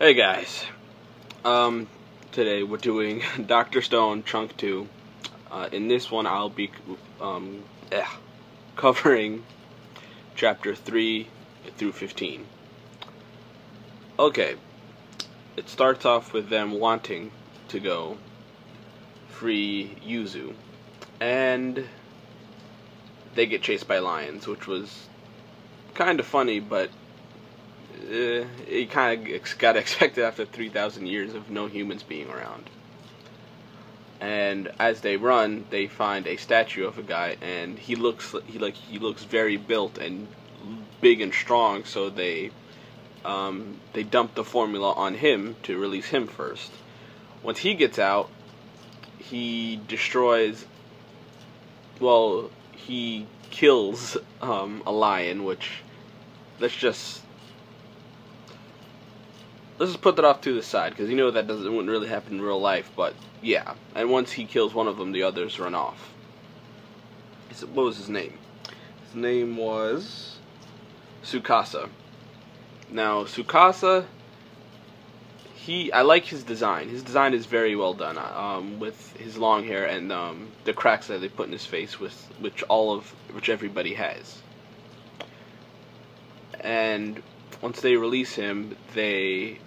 Hey guys, today we're doing Dr. Stone Chunk 2. In this one I'll be covering chapter 3 through 15. Okay, it starts off with them wanting to go free Yuzu, and they get chased by lions, which was kind of funny, but it kind of got expected after 3,000 years of no humans being around. And as they run, they find a statue of a guy, and he looks very built and big and strong. So they dump the formula on him to release him first. Once he gets out, he destroys. Well, he kills a lion, which let's just put that off to the side, because you know that wouldn't really happen in real life, but yeah. And once he kills one of them, the others run off. What was his name? His name was Tsukasa. Now, Tsukasa, I like his design. His design is very well done, with his long hair and the cracks that they put in his face, which everybody has. And once they release him, he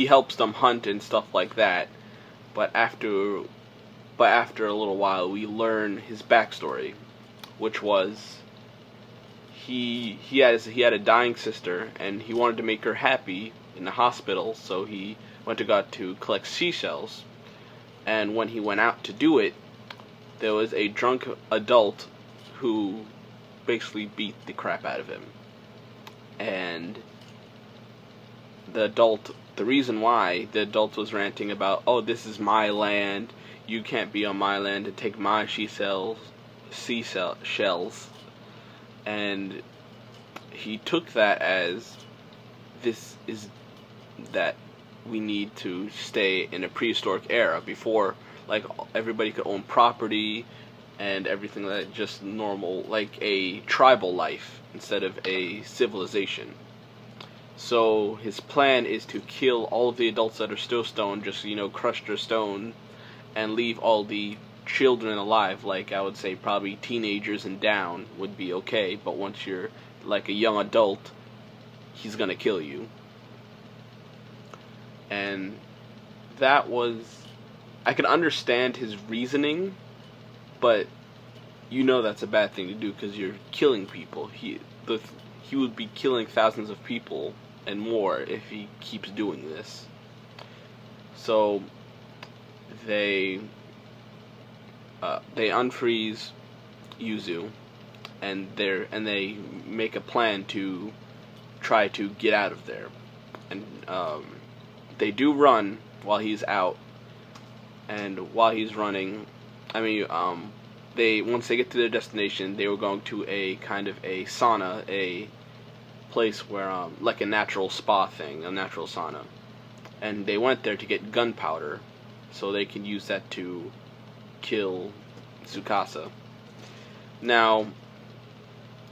helps them hunt and stuff like that. But after a little while, we learn his backstory, which was he had a dying sister, and he wanted to make her happy in the hospital, so he went to collect seashells. And when he went out to do it, there was a drunk adult who basically beat the crap out of him. And the reason why the adult was ranting about, oh, this is my land, you can't be on my land and take my seashells, and he took that as that we need to stay in a prehistoric era before, like, everybody could own property and everything, that just normal, like a tribal life instead of a civilization. So his plan is to kill all of the adults that are still stoned, just, crush their stone, and leave all the children alive. Like, I would say probably teenagers and down would be okay, but once you're like a young adult, he's gonna kill you. And I can understand his reasoning, but that's a bad thing to do, because you're killing people. He would be killing thousands of people and more if he keeps doing this. So they unfreeze Yuzu, and they make a plan to try to get out of there. And they do run while he's out, and while he's running, once they get to their destination, they were going to a kind of a sauna, a place where, like a natural spa thing, a natural sauna. And they went there to get gunpowder, so they can use that to kill Tsukasa. Now,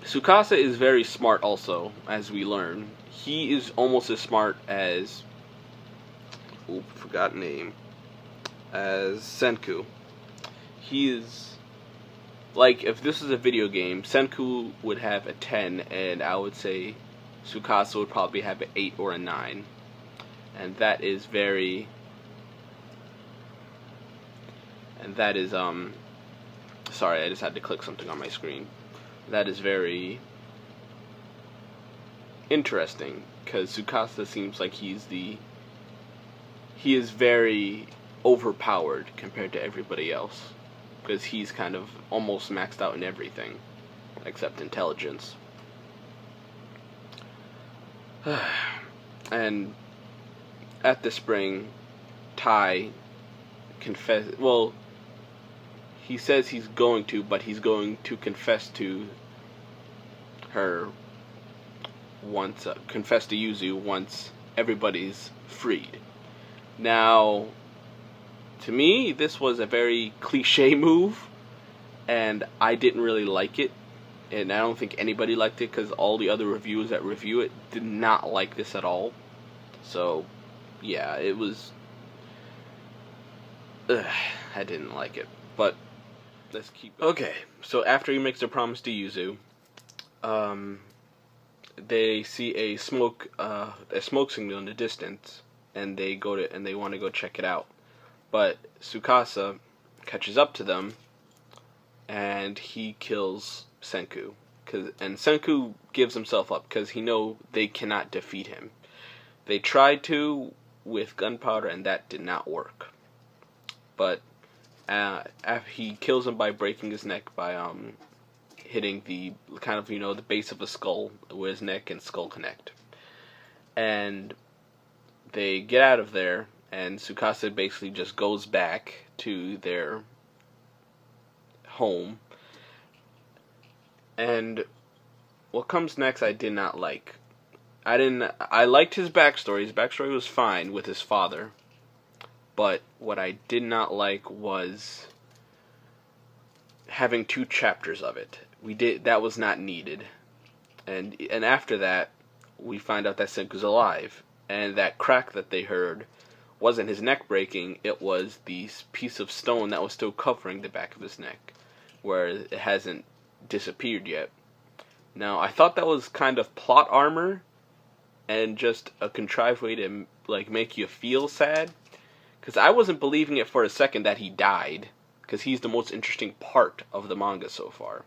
Tsukasa is very smart also, as we learn. He is almost as smart as, as Senku. He is, like, if this is a video game, Senku would have a 10, and I would say Tsukasa would probably have an 8 or a 9. And that is sorry, I just had to click something on my screen. That is very interesting, because Tsukasa seems like he is very overpowered compared to everybody else, because he's kind of almost maxed out in everything except intelligence. And at the spring, Tai he says he's going to, but he's going to confess to her confess to Yuzu once everybody's freed. Now, to me, this was a very cliche move, and I didn't really like it, and I don't think anybody liked it because all the other reviewers that review it did not like this at all. So, yeah, it was. I didn't like it, but let's keep going. Okay, so after he makes a promise to Yuzu, they see a smoke signal in the distance, and they want to go check it out. But Tsukasa catches up to them, and he kills Senku. And Senku gives himself up because he know they cannot defeat him. They tried to with gunpowder, and that did not work. But he kills him by breaking his neck by hitting the kind of the base of the skull where his neck and skull connect. And they get out of there, and Tsukasa basically just goes back to their home. And what comes next I did not like. I liked his backstory. His backstory was fine with his father. But what I did not like was having 2 chapters of it. That was not needed. And after that, we find out that Senku's alive. And that crack that they heard wasn't his neck breaking, it was the piece of stone that was still covering the back of his neck, where it hasn't disappeared yet. Now, I thought that was kind of plot armor and just a contrived way to make you feel sad, because I wasn't believing it for a second that he died, because he's the most interesting part of the manga so far.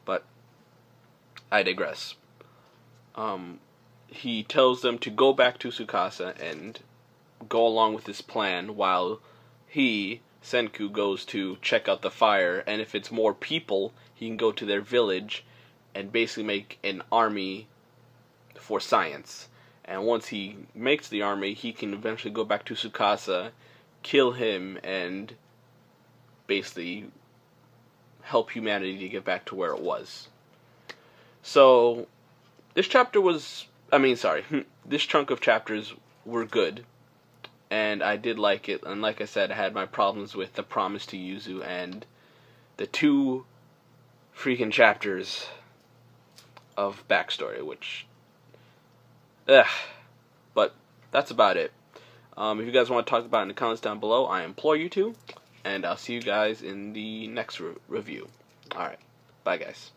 But I digress. He tells them to go back to Tsukasa and go along with his plan while Senku, goes to check out the fire, and if it's more people, he can go to their village and basically make an army for science. And once he makes the army, he can eventually go back to Tsukasa, kill him, and basically help humanity to get back to where it was. So, this chunk of chapters were good, and I did like it. And like I said, I had my problems with the promise to Yuzu and the 2 freaking chapters of backstory, which, but that's about it. If you guys want to talk about it in the comments down below, I implore you to, and I'll see you guys in the next review. Alright, bye guys.